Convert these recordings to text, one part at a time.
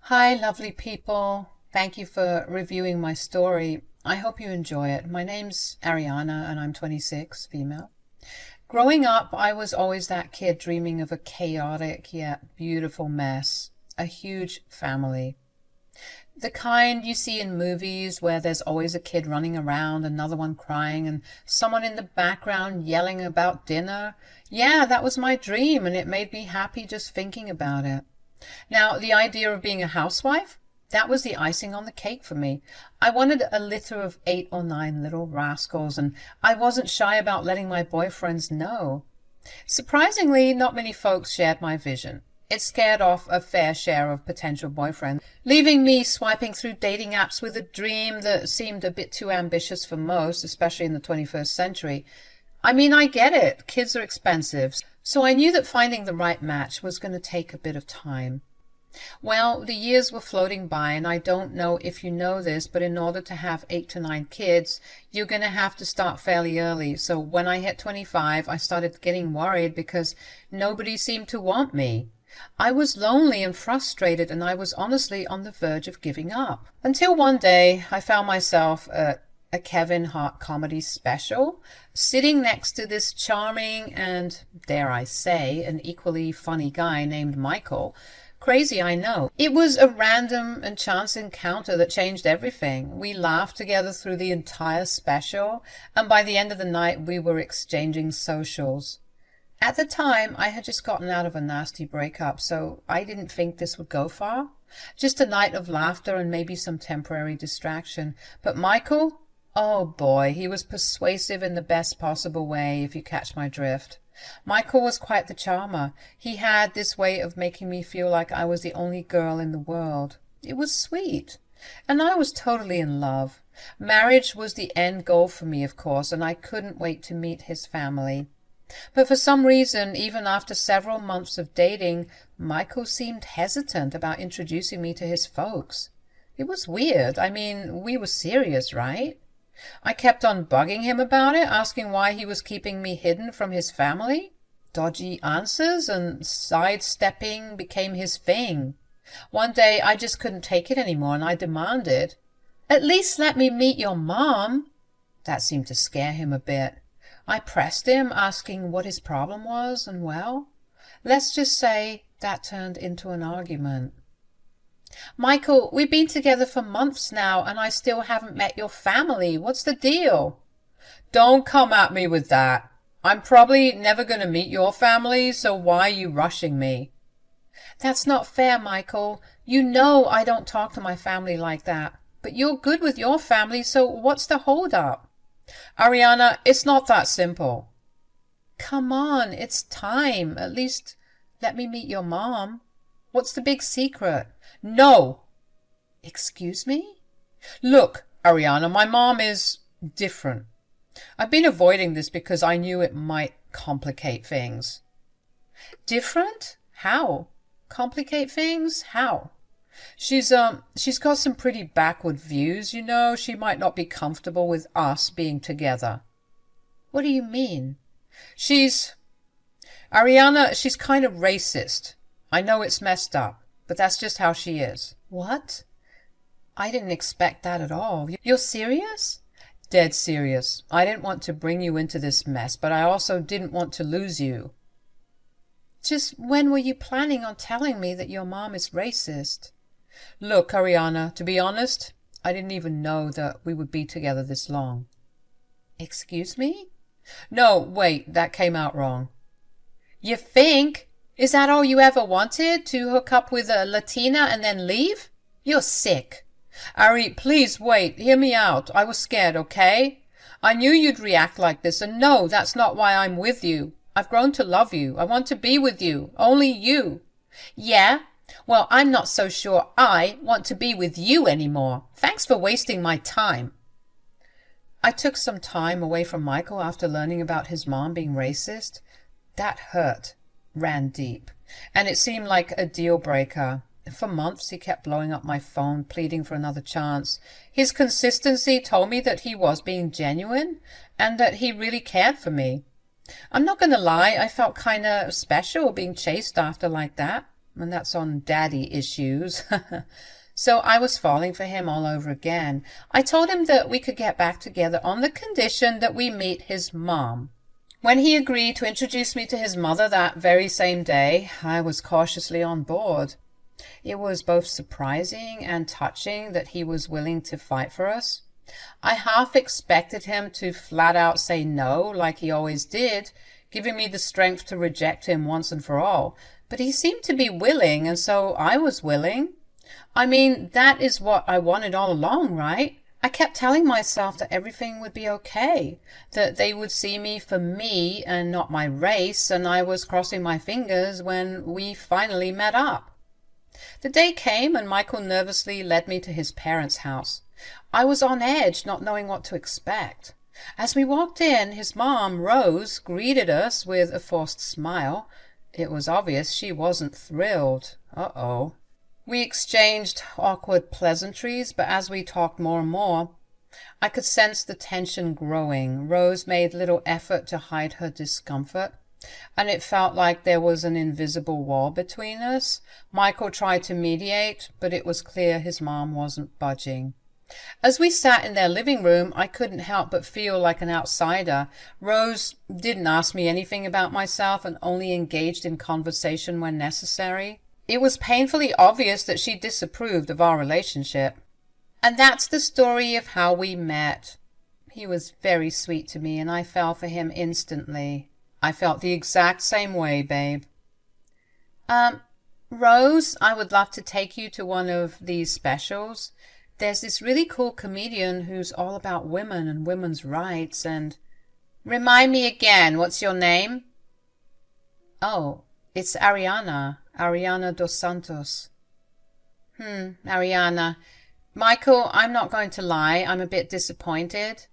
Hi, lovely people. Thank you for reviewing my story. I hope you enjoy it. My name's Ariana and I'm 26, female. Growing up, I was always that kid dreaming of a chaotic yet beautiful mess, a huge family. The kind you see in movies where there's always a kid running around, another one crying, and someone in the background yelling about dinner. Yeah, that was my dream, and it made me happy just thinking about it. Now, the idea of being a housewife, that was the icing on the cake for me. I wanted a litter of 8 or 9 little rascals, and I wasn't shy about letting my boyfriends know. Surprisingly, not many folks shared my vision. It scared off a fair share of potential boyfriends, leaving me swiping through dating apps with a dream that seemed a bit too ambitious for most, especially in the 21st century. I mean, I get it. Kids are expensive. So I knew that finding the right match was going to take a bit of time. Well, the years were floating by, and I don't know if you know this, but in order to have 8 to 9 kids, you're going to have to start fairly early. So when I hit 25, I started getting worried because nobody seemed to want me. I was lonely and frustrated, and I was honestly on the verge of giving up. Until one day, I found myself at a Kevin Hart comedy special, sitting next to this charming and, dare I say, an equally funny guy named Michael. Crazy, I know. It was a random and chance encounter that changed everything. We laughed together through the entire special, and by the end of the night we were exchanging socials. At the time, I had just gotten out of a nasty breakup, so I didn't think this would go far. Just a night of laughter and maybe some temporary distraction. But Michael? Oh boy, he was persuasive in the best possible way, if you catch my drift. Michael was quite the charmer. He had this way of making me feel like I was the only girl in the world. It was sweet. And I was totally in love. Marriage was the end goal for me, of course, and I couldn't wait to meet his family. But for some reason, even after several months of dating, Michael seemed hesitant about introducing me to his folks. It was weird. I mean, we were serious, right? I kept on bugging him about it, asking why he was keeping me hidden from his family. Dodgy answers and sidestepping became his thing. One day I just couldn't take it anymore, and I demanded, "At least let me meet your mom." That seemed to scare him a bit. I pressed him, asking what his problem was, and well, let's just say that turned into an argument. "Michael, we've been together for months now, and I still haven't met your family. What's the deal?" "Don't come at me with that. I'm probably never going to meet your family, so why are you rushing me?" "That's not fair, Michael. You know I don't talk to my family like that. But you're good with your family, so what's the hold-up?" "Ariana, it's not that simple." "Come on, it's time. At least let me meet your mom. What's the big secret?" "No!" "Excuse me?" "Look, Ariana, my mom is different. I've been avoiding this because I knew it might complicate things." "Different? How? Complicate things? How?" She's got some pretty backward views, you know. She might not be comfortable with us being together." "What do you mean?" Ariana, she's kind of racist. I know it's messed up, but that's just how she is." "What? I didn't expect that at all. You're serious?" "Dead serious. I didn't want to bring you into this mess, but I also didn't want to lose you." "Just when were you planning on telling me that your mom is racist?" "Look, Ariana, to be honest, I didn't even know that we would be together this long." "Excuse me?" "No, wait, that came out wrong." "You think? Is that all you ever wanted? To hook up with a Latina and then leave? You're sick." "Ari, please wait, hear me out. I was scared, okay? I knew you'd react like this, and no, that's not why I'm with you. I've grown to love you. I want to be with you. Only you." "Yeah? Well, I'm not so sure I want to be with you anymore. Thanks for wasting my time." I took some time away from Michael after learning about his mom being racist. That hurt, ran deep, and it seemed like a deal breaker. For months he kept blowing up my phone, pleading for another chance. His consistency told me that he was being genuine and that he really cared for me. I'm not going to lie, I felt kind of special being chased after like that. and that's on daddy issues. So I was falling for him all over again. I told him that we could get back together on the condition that we meet his mom. When he agreed to introduce me to his mother that very same day, I was cautiously on board. It was both surprising and touching that he was willing to fight for us. I half expected him to flat out say no, like he always did, giving me the strength to reject him once and for all. But he seemed to be willing, and so I was willing. I mean, that is what I wanted all along, right? I kept telling myself that everything would be okay, that they would see me for me and not my race, and I was crossing my fingers when we finally met up. The day came and Michael nervously led me to his parents' house. I was on edge, not knowing what to expect. As we walked in, his mom, Rose, greeted us with a forced smile. It was obvious she wasn't thrilled. Uh-oh. We exchanged awkward pleasantries, but as we talked more and more, I could sense the tension growing. Rose made little effort to hide her discomfort, and it felt like there was an invisible wall between us. Michael tried to mediate, but it was clear his mom wasn't budging. As we sat in their living room, I couldn't help but feel like an outsider. Rose didn't ask me anything about myself and only engaged in conversation when necessary. It was painfully obvious that she disapproved of our relationship. And that's the story of how we met. He was very sweet to me, and I fell for him instantly. I felt the exact same way, babe. Rose, I would love to take you to one of these specials. There's this really cool comedian who's all about women and women's rights and... Remind me again, what's your name? Oh, it's Ariana dos Santos. Ariana. Michael, I'm not going to lie, I'm a bit disappointed.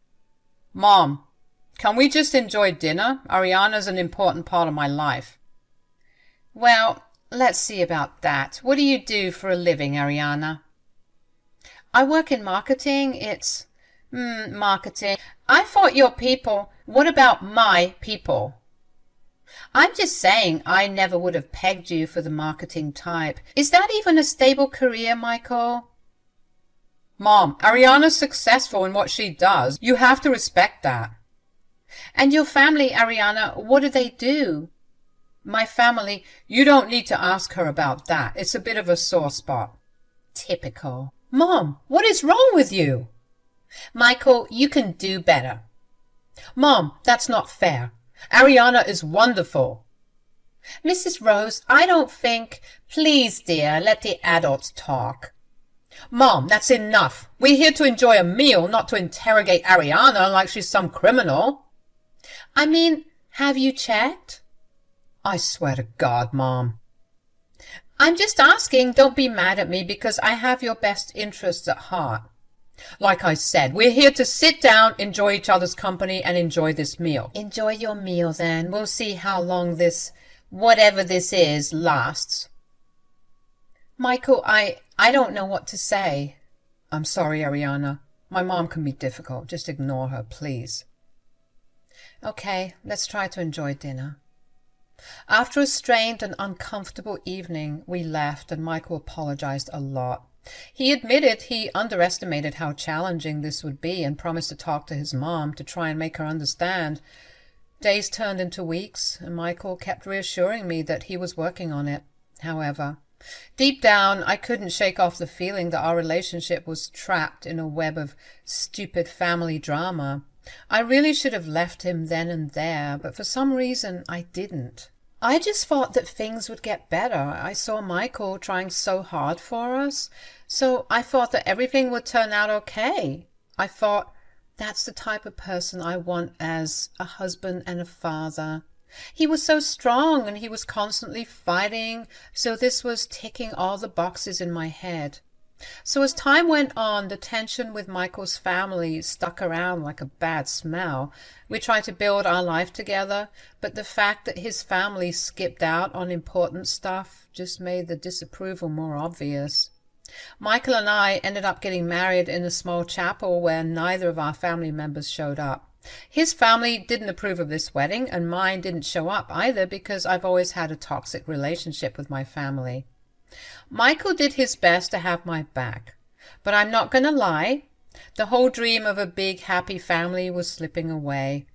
Mom, can we just enjoy dinner? Ariana's an important part of my life. Well, let's see about that. What do you do for a living, Ariana? I work in marketing. It's... marketing. I thought your people... What about my people? I'm just saying I never would have pegged you for the marketing type. Is that even a stable career, Michael? Mom, Ariana's successful in what she does. You have to respect that. And your family, Ariana, what do they do? My family, you don't need to ask her about that. It's a bit of a sore spot. Typical. Mom, what is wrong with you? Michael, you can do better. Mom, that's not fair. Ariana is wonderful. Mrs. Rose, I don't think... Please, dear, let the adults talk. Mom, that's enough. We're here to enjoy a meal, not to interrogate Ariana like she's some criminal. I mean, have you checked? I swear to God, Mom. I'm just asking, don't be mad at me because I have your best interests at heart. Like I said, we're here to sit down, enjoy each other's company, and enjoy this meal. Enjoy your meal, then. We'll see how long this, whatever this is, lasts. Michael, I don't know what to say. I'm sorry, Ariana. My mom can be difficult. Just ignore her, please. Okay, let's try to enjoy dinner. After a strained and uncomfortable evening, we left, and Michael apologized a lot. He admitted he underestimated how challenging this would be and promised to talk to his mom to try and make her understand. Days turned into weeks, and Michael kept reassuring me that he was working on it. However, deep down, I couldn't shake off the feeling that our relationship was trapped in a web of stupid family drama. I really should have left him then and there, but for some reason I didn't. I just thought that things would get better. I saw Michael trying so hard for us, so I thought that everything would turn out okay. I thought, that's the type of person I want as a husband and a father. He was so strong and he was constantly fighting, so this was ticking all the boxes in my head. So as time went on, the tension with Michael's family stuck around like a bad smell. We tried to build our life together, but the fact that his family skipped out on important stuff just made the disapproval more obvious. Michael and I ended up getting married in a small chapel where neither of our family members showed up. His family didn't approve of this wedding, and mine didn't show up either because I've always had a toxic relationship with my family. Michael did his best to have my back, but I'm not going to lie. The whole dream of a big, happy family was slipping away.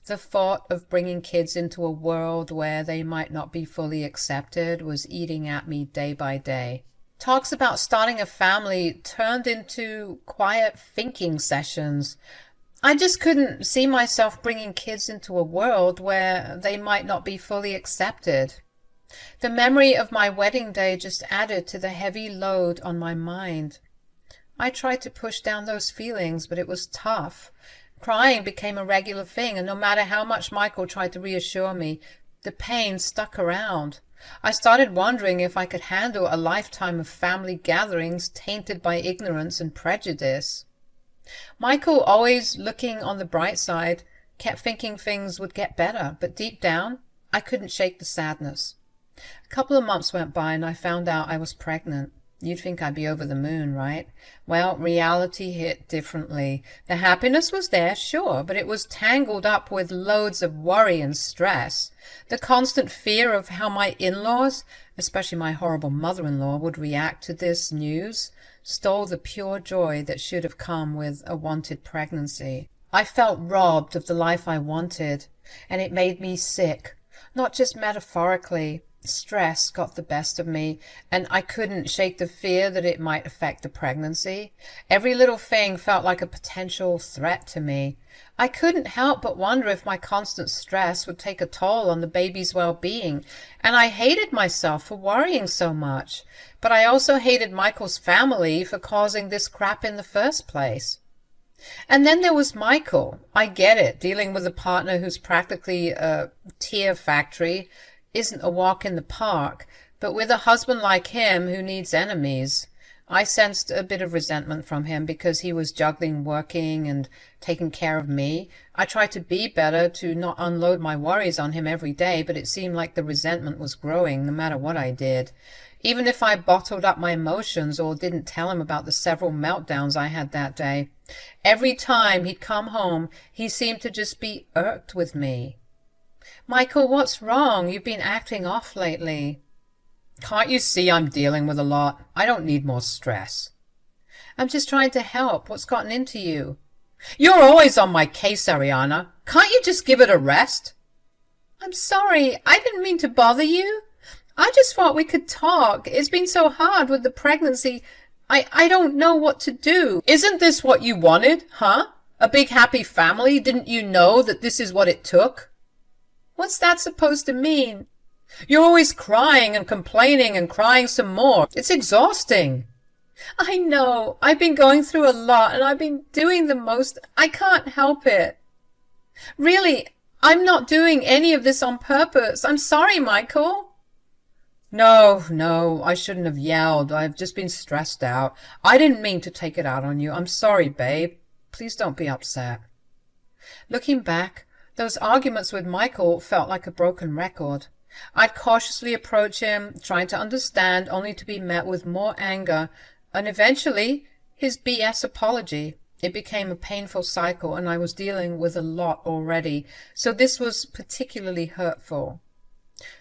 The thought of bringing kids into a world where they might not be fully accepted was eating at me day by day. Talks about starting a family turned into quiet thinking sessions. I just couldn't see myself bringing kids into a world where they might not be fully accepted. The memory of my wedding day just added to the heavy load on my mind. I tried to push down those feelings, but it was tough. Crying became a regular thing, and no matter how much Michael tried to reassure me, the pain stuck around. I started wondering if I could handle a lifetime of family gatherings tainted by ignorance and prejudice. Michael, always looking on the bright side, kept thinking things would get better, but deep down, I couldn't shake the sadness. A couple of months went by and I found out I was pregnant. You'd think I'd be over the moon, right? Well, reality hit differently. The happiness was there, sure, but it was tangled up with loads of worry and stress. The constant fear of how my in-laws, especially my horrible mother-in-law, would react to this news stole the pure joy that should have come with a wanted pregnancy. I felt robbed of the life I wanted, and it made me sick, not just metaphorically. Stress got the best of me, and I couldn't shake the fear that it might affect the pregnancy. Every little thing felt like a potential threat to me. I couldn't help but wonder if my constant stress would take a toll on the baby's well-being, and I hated myself for worrying so much. But I also hated Michael's family for causing this crap in the first place. And then there was Michael. I get it, dealing with a partner who's practically a tear factory isn't a walk in the park, but with a husband like him who needs enemies. I sensed a bit of resentment from him because he was juggling working and taking care of me. I tried to be better, to not unload my worries on him every day, but it seemed like the resentment was growing no matter what I did. Even if I bottled up my emotions or didn't tell him about the several meltdowns I had that day, every time he'd come home, he seemed to just be irked with me. Michael, what's wrong? You've been acting off lately. Can't you see I'm dealing with a lot? I don't need more stress. I'm just trying to help. What's gotten into you? You're always on my case, Ariana. Can't you just give it a rest? I'm sorry. I didn't mean to bother you. I just thought we could talk. It's been so hard with the pregnancy. I don't know what to do. Isn't this what you wanted, huh? A big happy family? Didn't you know that this is what it took? What's that supposed to mean? You're always crying and complaining and crying some more. It's exhausting. I know. I've been going through a lot and I've been doing the most. I can't help it. Really, I'm not doing any of this on purpose. I'm sorry, Michael. No, I shouldn't have yelled. I've just been stressed out. I didn't mean to take it out on you. I'm sorry, babe. Please don't be upset. Looking back, those arguments with Michael felt like a broken record. I'd cautiously approach him, trying to understand, only to be met with more anger, and eventually his BS apology. It became a painful cycle, and I was dealing with a lot already, so this was particularly hurtful.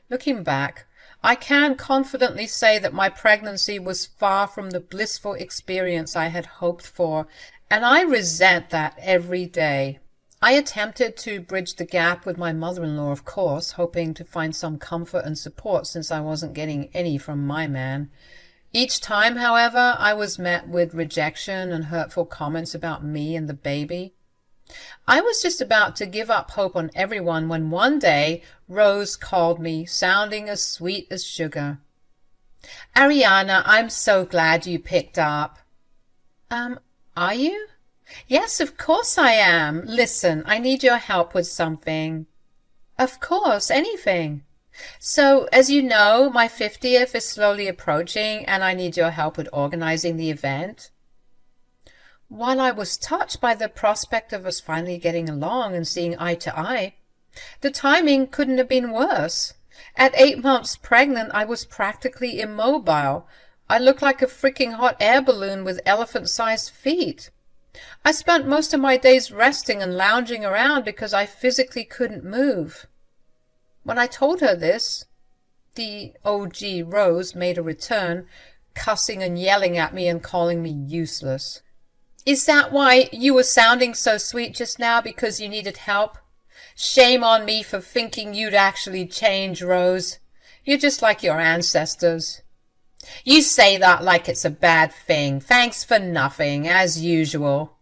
Looking back, I can confidently say that my pregnancy was far from the blissful experience I had hoped for, and I resent that every day. I attempted to bridge the gap with my mother-in-law, of course, hoping to find some comfort and support since I wasn't getting any from my man. Each time, however, I was met with rejection and hurtful comments about me and the baby. I was just about to give up hope on everyone when one day Rose called me, sounding as sweet as sugar. Ariana, I'm so glad you picked up. Are you? Yes, of course I am. Listen, I need your help with something. Of course, anything. So, as you know, my 50th is slowly approaching, and I need your help with organizing the event. While I was touched by the prospect of us finally getting along and seeing eye to eye, the timing couldn't have been worse. At 8 months pregnant, I was practically immobile. I looked like a freaking hot air balloon with elephant-sized feet. I spent most of my days resting and lounging around because I physically couldn't move. When I told her this, The OG Rose made a return, cussing and yelling at me and calling me useless. "Is that why you were sounding so sweet just now, because you needed help? Shame on me for thinking you'd actually change, Rose. You're just like your ancestors." "You say that like it's a bad thing. Thanks for nothing, as usual."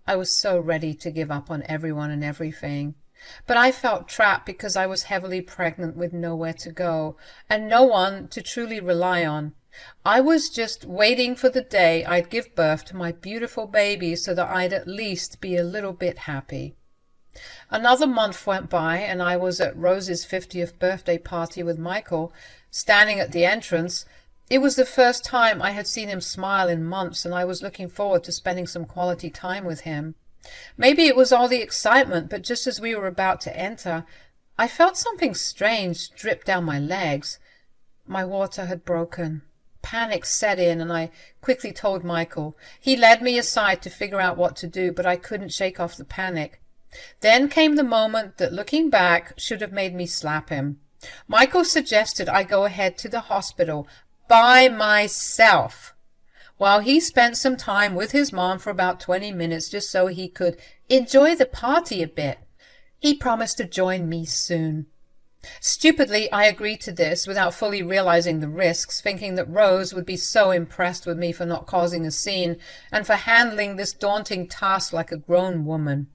I was so ready to give up on everyone and everything. But I felt trapped because I was heavily pregnant with nowhere to go and no one to truly rely on. I was just waiting for the day I'd give birth to my beautiful baby so that I'd at least be a little bit happy. Another month went by and I was at Rose's 50th birthday party with Michael, standing at the entrance. It was the first time I had seen him smile in months, and I was looking forward to spending some quality time with him. Maybe it was all the excitement, but just as we were about to enter, I felt something strange drip down my legs. My water had broken. Panic set in, and I quickly told Michael. He led me aside to figure out what to do, but I couldn't shake off the panic. Then came the moment that, looking back, should have made me slap him. Michael suggested I go ahead to the hospital by myself, while he spent some time with his mom for about 20 minutes just so he could enjoy the party a bit. He promised to join me soon. Stupidly, I agreed to this without fully realizing the risks, thinking that Rose would be so impressed with me for not causing a scene and for handling this daunting task like a grown woman.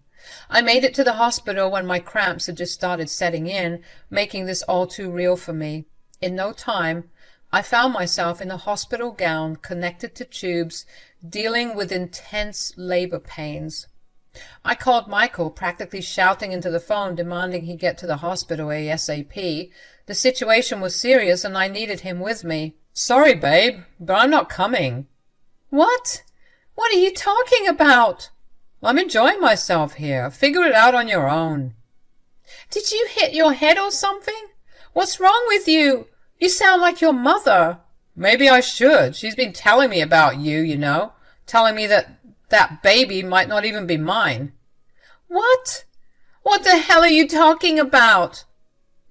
I made it to the hospital when my cramps had just started setting in, making this all too real for me. In no time, I found myself in a hospital gown connected to tubes, dealing with intense labor pains. I called Michael, practically shouting into the phone, demanding he get to the hospital ASAP. The situation was serious and I needed him with me. "Sorry, babe, but I'm not coming." "What? What are you talking about?" "I'm enjoying myself here. Figure it out on your own." "Did you hit your head or something? What's wrong with you? You sound like your mother." "Maybe I should. She's been telling me about you, telling me that baby might not even be mine." "What? What the hell are you talking about?"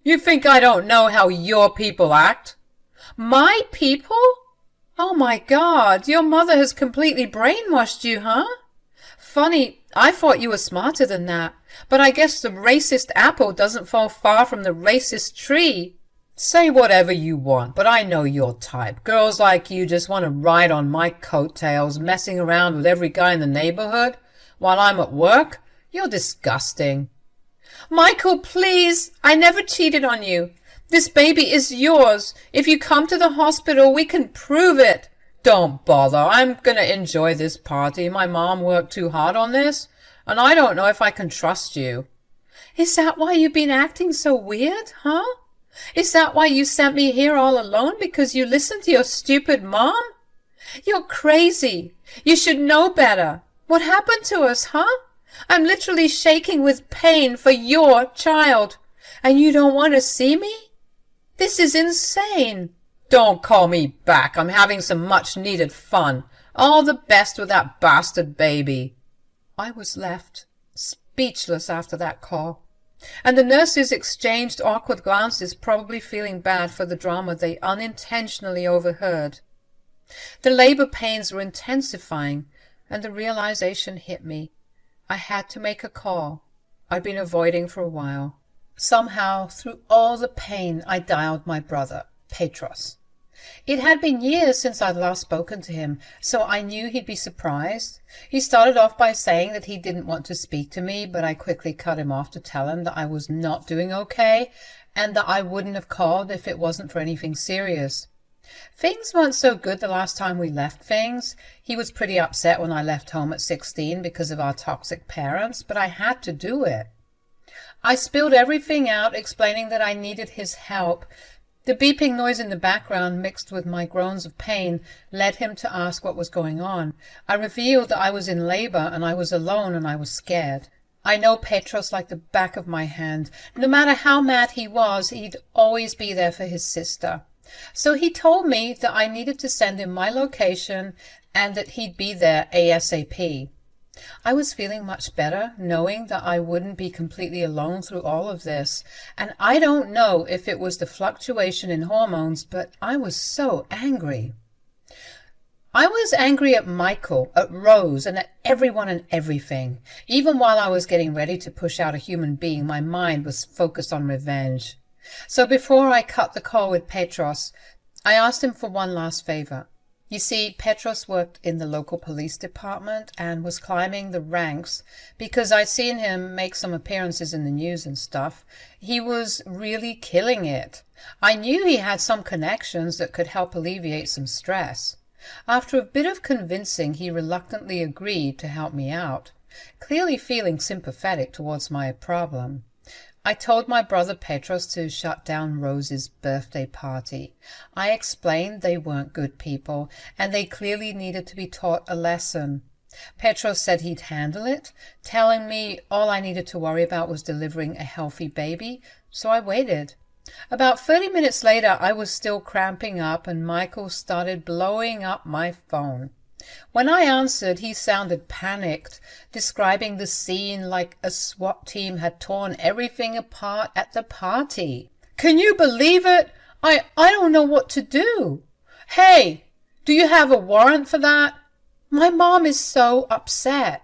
"You think I don't know how your people act?" "My people? Oh my God, your mother has completely brainwashed you, huh? Funny, I thought you were smarter than that, but I guess the racist apple doesn't fall far from the racist tree." "Say whatever you want, but I know your type. Girls like you just want to ride on my coattails, messing around with every guy in the neighborhood while I'm at work. You're disgusting." "Michael, please, I never cheated on you. This baby is yours. If you come to the hospital, we can prove it." "Don't bother. I'm gonna enjoy this party. My mom worked too hard on this, and I don't know if I can trust you." "Is that why you've been acting so weird, huh? Is that why you sent me here all alone, because you listened to your stupid mom? You're crazy. You should know better. What happened to us, huh? I'm literally shaking with pain for your child, and you don't want to see me? This is insane." "Don't call me back. I'm having some much-needed fun. All the best with that bastard baby." I was left speechless after that call, and the nurses exchanged awkward glances, probably feeling bad for the drama they unintentionally overheard. The labor pains were intensifying, and the realization hit me. I had to make a call I'd been avoiding for a while. Somehow, through all the pain, I dialed my brother, Petros. It had been years since I'd last spoken to him, so I knew he'd be surprised. He started off by saying that he didn't want to speak to me, but I quickly cut him off to tell him that I was not doing okay, and that I wouldn't have called if it wasn't for anything serious. Things weren't so good the last time we left things. He was pretty upset when I left home at 16 because of our toxic parents, but I had to do it. I spilled everything out, explaining that I needed his help. The beeping noise in the background, mixed with my groans of pain, led him to ask what was going on. I revealed that I was in labor and I was alone and I was scared. I know Petros like the back of my hand. No matter how mad he was, he'd always be there for his sister. So he told me that I needed to send him my location and that he'd be there ASAP. I was feeling much better, knowing that I wouldn't be completely alone through all of this. And I don't know if it was the fluctuation in hormones, but I was so angry. I was angry at Michael, at Rose, and at everyone and everything. Even while I was getting ready to push out a human being, my mind was focused on revenge. So before I cut the call with Petros, I asked him for one last favor. You see, Petros worked in the local police department and was climbing the ranks because I'd seen him make some appearances in the news and stuff. He was really killing it. I knew he had some connections that could help alleviate some stress. After a bit of convincing, he reluctantly agreed to help me out, clearly feeling sympathetic towards my problem. I told my brother Petros to shut down Rose's birthday party. I explained they weren't good people, and they clearly needed to be taught a lesson. Petros said he'd handle it, telling me all I needed to worry about was delivering a healthy baby, so I waited. About 30 minutes later, I was still cramping up, and Michael started blowing up my phone. When I answered, he sounded panicked, describing the scene like a SWAT team had torn everything apart at the party. Can you believe it? I don't know what to do. Hey, do you have a warrant for that? My mom is so upset.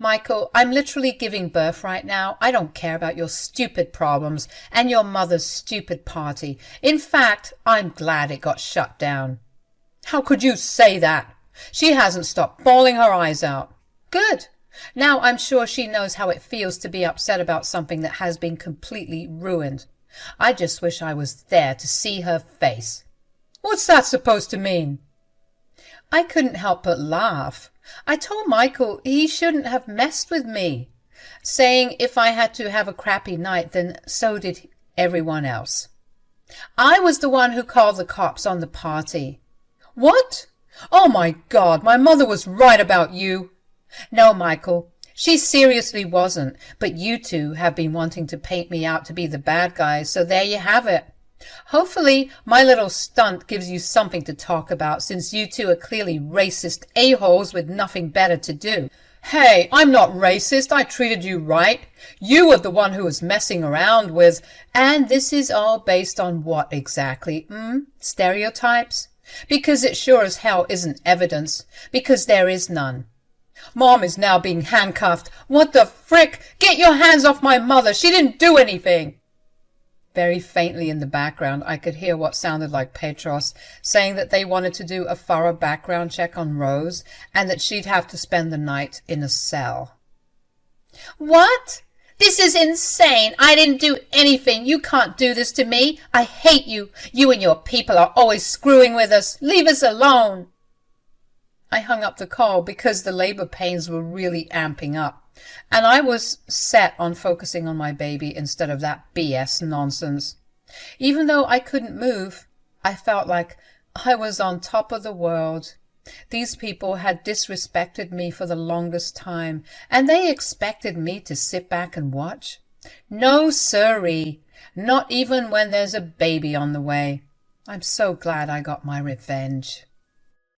Michael, I'm literally giving birth right now. I don't care about your stupid problems and your mother's stupid party. In fact, I'm glad it got shut down. How could you say that? She hasn't stopped bawling her eyes out. Good. Now I'm sure she knows how it feels to be upset about something that has been completely ruined. I just wish I was there to see her face. What's that supposed to mean? I couldn't help but laugh. I told Michael he shouldn't have messed with me, saying if I had to have a crappy night, then so did everyone else. I was the one who called the cops on the party. What? Oh my God, my mother was right about you. No, Michael, she seriously wasn't, but you two have been wanting to paint me out to be the bad guy, so there you have it. Hopefully, my little stunt gives you something to talk about, since you two are clearly racist a-holes with nothing better to do. Hey, I'm not racist. I treated you right. You were the one who was messing around with... And this is all based on what exactly? Stereotypes? Because it sure as hell isn't evidence, because there is none. Mom is now being handcuffed. What the frick? Get your hands off my mother. She didn't do anything. Very faintly in the background, I could hear what sounded like Petros saying that they wanted to do a thorough background check on Rose and that she'd have to spend the night in a cell. What? This is insane. I didn't do anything. You can't do this to me. I hate you. You and your people are always screwing with us. Leave us alone. I hung up the call because the labor pains were really amping up, and I was set on focusing on my baby instead of that BS nonsense. Even though I couldn't move, I felt like I was on top of the world. These people had disrespected me for the longest time, and they expected me to sit back and watch? No siree, not even when there's a baby on the way. I'm so glad I got my revenge.